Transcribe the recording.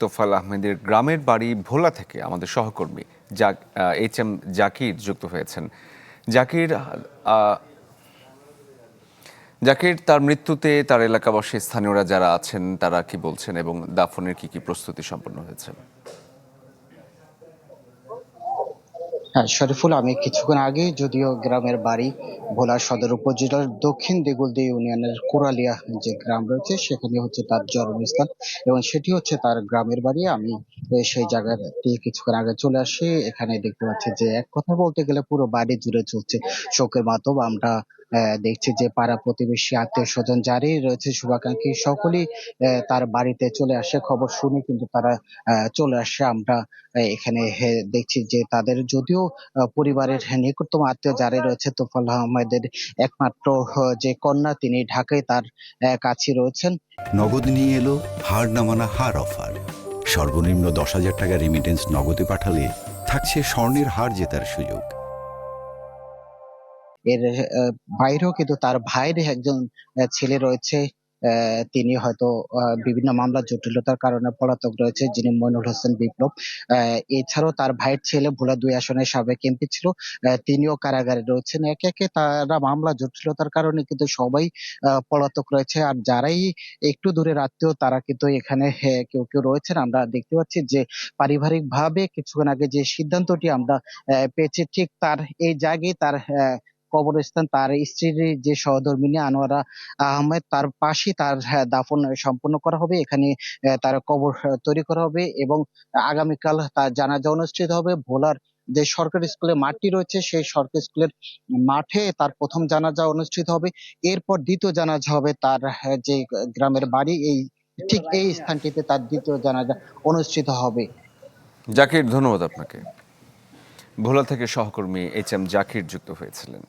তোফায়েল আহমেদের গ্রামের বাড়ি ভোলা থেকে আমাদের সহকর্মী এইচ এম জাকির যুক্ত হয়েছেন। জাকির আহ, জাকির, তার মৃত্যুতে তার এলাকাবাসী, স্থানীয়রা যারা আছেন তারা কি বলছেন এবং দাফনের কি প্রস্তুতি সম্পন্ন হয়েছে? হ্যাঁ, শরীফুল, আমি কিছুক্ষণ আগে যদিও গ্রামের বাড়ি ভোলা সদর উপজেলার দক্ষিণ দেগুলদি ইউনিয়নের কোরালিয়া যে গ্রাম রয়েছে সেখানে হচ্ছে তার জন্মস্থান এবং সেটি হচ্ছে তার গ্রামের বাড়ি। আমি সেই জায়গাতে কিছুক্ষণ আগে চলে আসি। এখানে দেখতে পাচ্ছি যে এক কথা বলতে গেলে পুরো বাড়ি জুড়ে চলছে শোকের মাতম। আমরা দেখছি যে পাড়া প্রতিবেশী, আত্মীয় স্বজন যারই রয়েছে শুভাকাঙ্ক্ষী সকলেই তার বাড়িতে চলে আসে। খবর শুনে কিন্তু তারা চলে আসে। আমরা এখানে দেখছি যে তাদের যদিও পরিবারের নিকটতম আত্মীয় যারা রয়েছে তোফায়েল আহমেদের একমাত্র যে কন্যা, তিনি ঢাকায় তার কাছে রয়েছেন। নগদ নিয়ে এলো হার না মানা হার অফার। সর্বনিম্ন 10,000 টাকা রেমিটেন্স নগদে পাঠালে থাকছে স্বর্ণের হার জেতার সুযোগ। এর বাইরেও কিন্তু তার ভাইয়ের একজন ছেলে রয়েছে। তিনি হয়তো বিভিন্ন মামলার জটিলতার কারণে পলাতক রয়েছে, যিনি মইনুল হোসেন বিপ্লব। এছাড়াও তার ভাইয়ের ছেলে ভোলা ২ আসনের সাবেক এমপি ছিল, তিনিও কারাগারে রয়েছেন। একে একে তারা মামলা জটিলতার কারণে কিন্তু সবাই পলাতক রয়েছে। আর যারাই একটু দূরের আত্মীয় তারা কিন্তু এখানে কেউ কেউ রয়েছেন। আমরা দেখতে পাচ্ছি যে পারিবারিক ভাবে কিছুক্ষণ আগে যে সিদ্ধান্তটি আমরা পেয়েছি, ঠিক তার এই জায়গায় তার কবরস্থান, তার স্ত্রীর যে সহধর্মিণী আনোয়ারা আহমেদ, তার পাশে তার দাফন সম্পন্ন করা হবে। এখানে তার কবর তৈরি করা হবে এবং আগামীকাল তার জানাজা অনুষ্ঠিত হবে। ভোলার যে সরকারি স্কুলের মাঠটি রয়েছে সেই সরকারি স্কুলের মাঠে তার প্রথম জানাজা অনুষ্ঠিত হবে। এরপর দ্বিতীয় জানাজা হবে তার যে গ্রামের বাড়ি, এই ঠিক এই স্থানটিতে তার দ্বিতীয় জানাজা অনুষ্ঠিত হবে। জাকির, ধন্যবাদ আপনাকে। ভোলা থেকে সহকর্মী এইচ এম জাকির যুক্ত হয়েছিলেন।